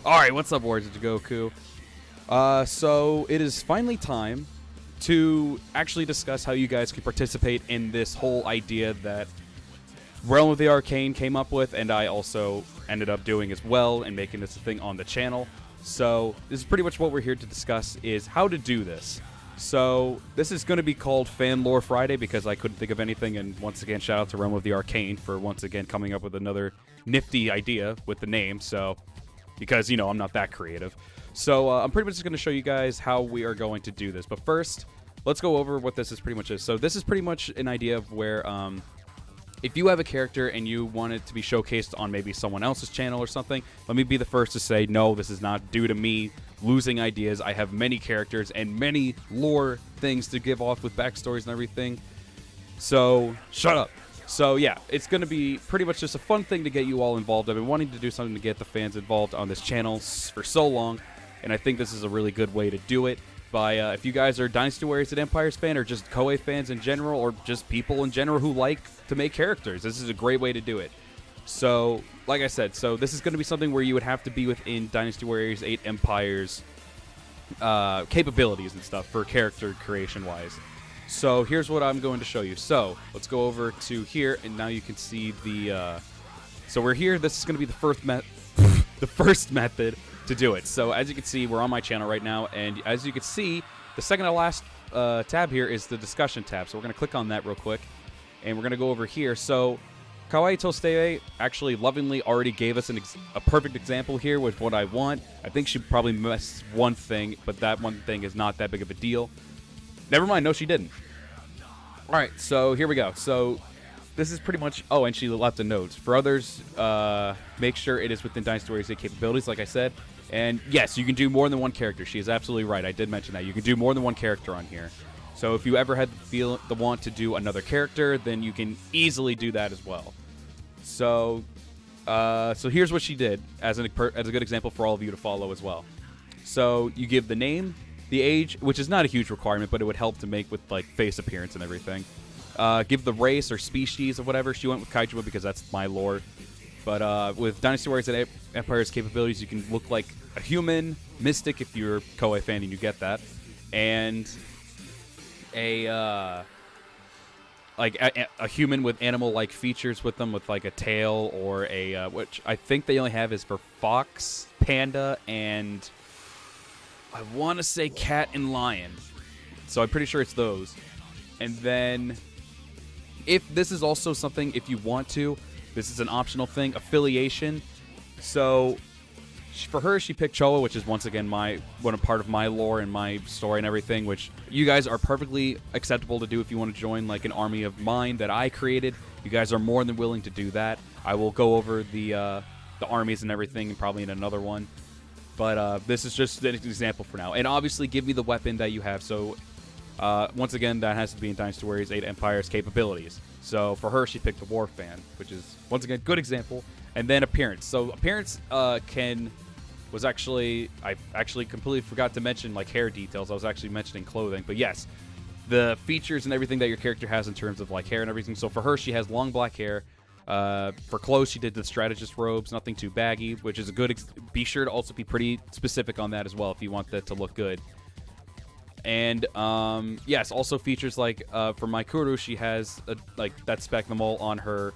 Alright, what's up, Warriors of Goku? So it is finally time to actually discuss how you guys can participate in this whole idea that Realm of the Arcane came up with, and I also ended up doing as well and making this a thing on the channel. So this is pretty much what we're here to discuss, is how to do this. So this is going to be called Fan Lore Friday because I couldn't think of anything, and once again, shout out to Realm of the Arcane for once again coming up with another nifty idea with the name, so because, you know, I'm not that creative. So I'm pretty much just going to show you guys how we are going to do this. But first, let's go over what this is pretty much is. So this is pretty much an idea of where if you have a character and you want it to be showcased on maybe someone else's channel or something, let me be the first to say, no, this is not due to me losing ideas. I have many characters and many lore things to give off with backstories and everything. So shut up. So yeah, it's going to be pretty much just a fun thing to get you all involved. I've been wanting to do something to get the fans involved on this channel for so long, and I think this is a really good way to do it. If you guys are Dynasty Warriors and Empires fan, or just Koei fans in general, or just people in general who like to make characters, this is a great way to do it. So, like I said, so this is going to be something where you would have to be within Dynasty Warriors 8 Empires capabilities and stuff for character creation-wise. So here's what I'm going to show you. So let's go over to here, and now you can see the. So we're here. This is going to be the first method to do it. So as you can see, we're on my channel right now, and as you can see, the second to last tab here is the discussion tab. So we're going to click on that real quick, and we're going to go over here. So Kawaii Tostei actually lovingly already gave us a perfect example here with what I want. I think she probably missed one thing, but that one thing is not that big of a deal. Never mind, no she didn't. Alright, so here we go. So this is pretty much... Oh, and she left a note. For others, make sure it is within Dynasty Warriors 8 capabilities, like I said. And yes, you can do more than one character. She is absolutely right. I did mention that. You can do more than one character on here. So if you ever had the want to do another character, then you can easily do that as well. So here's what she did as a good example for all of you to follow as well. So you give the name, the age, which is not a huge requirement, but it would help to make with like face appearance and everything. Give the race or species or whatever. She went with Kaijua because that's my lore. But with Dynasty Warriors and Empire's capabilities, you can look like a human, mystic if you're a Koei fan and you get that, and a human with animal-like features with them, with like a tail or a which I think they only have is for fox, panda, and I want to say cat and lion. So I'm pretty sure it's those. And then if this is also something, if you want to, this is an optional thing, affiliation. So for her, she picked Choa, which is once again part of my lore and my story and everything, which you guys are perfectly acceptable to do if you want to join like an army of mine that I created. You guys are more than willing to do that. I will go over the armies and everything probably in another one. But this is just an example for now. And obviously, give me the weapon that you have. So, once again, that has to be in Dynasty Warriors 8 Empires capabilities. So, for her, she picked the War Fan, which is, once again, good example. And then appearance. So, appearance I actually completely forgot to mention, like, hair details. I was actually mentioning clothing. But yes, the features and everything that your character has in terms of, like, hair and everything. So, for her, she has long black hair. For clothes, she did the strategist robes, nothing too baggy, which is a good... Be sure to also be pretty specific on that as well if you want that to look good. And, yes, also features like, for Maikuru, she has, like, that speck mole on her,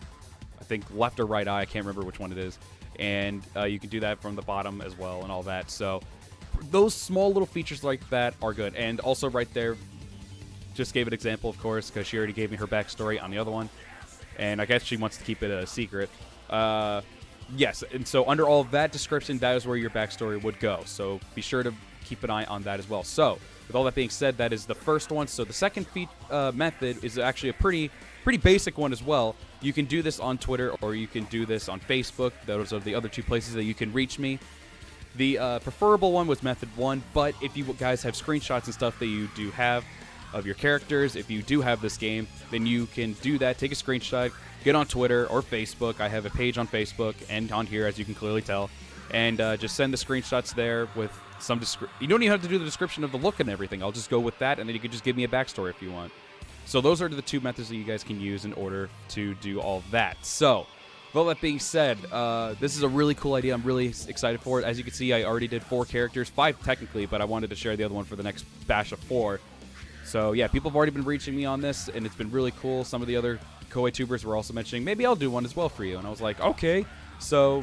I think, left or right eye. I can't remember which one it is. And you can do that from the bottom as well and all that. So those small little features like that are good. And also right there, just gave an example, of course, because she already gave me her backstory on the other one. And I guess she wants to keep it a secret. Yes, and so under all of that description, that is where your backstory would go. So be sure to keep an eye on that as well. So with all that being said, that is the first one. So the second method is actually a pretty basic one as well. You can do this on Twitter or you can do this on Facebook. Those are the other two places that you can reach me. The preferable one was method 1, but if you guys have screenshots and stuff that you do have of your characters, if you do have this game, then you can do that. Take a screenshot, get on Twitter or Facebook. I have a page on Facebook and on here, as you can clearly tell, and just send the screenshots there with some you don't even have to do the description of the look and everything. I'll just go with that, and then you can just give me a backstory if you want. So those are the two methods that you guys can use in order to do all that. So With all that being said, this is a really cool idea. I'm really excited for it. As you can see, I already did 4 characters, 5 technically, but I wanted to share the other one for the next batch of 4. So yeah, people have already been reaching me on this, and it's been really cool. Some of the other Koei tubers were also mentioning, maybe I'll do one as well for you. And I was like, okay. So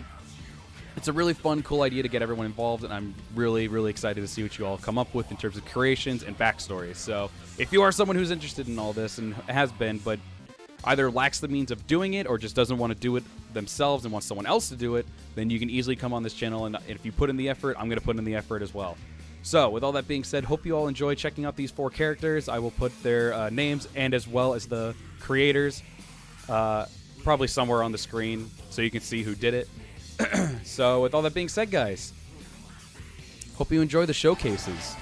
it's a really fun, cool idea to get everyone involved, and I'm really, really excited to see what you all come up with in terms of creations and backstories. So if you are someone who's interested in all this and has been, but either lacks the means of doing it or just doesn't want to do it themselves and wants someone else to do it, then you can easily come on this channel, and if you put in the effort, I'm going to put in the effort as well. So with all that being said, hope you all enjoy checking out these 4 characters. I will put their names and as well as the creators probably somewhere on the screen so you can see who did it. So with all that being said, guys, hope you enjoy the showcases.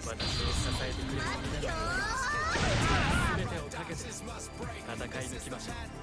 私を支えてくれる皆さんに全てをかけて戦い抜きましょう。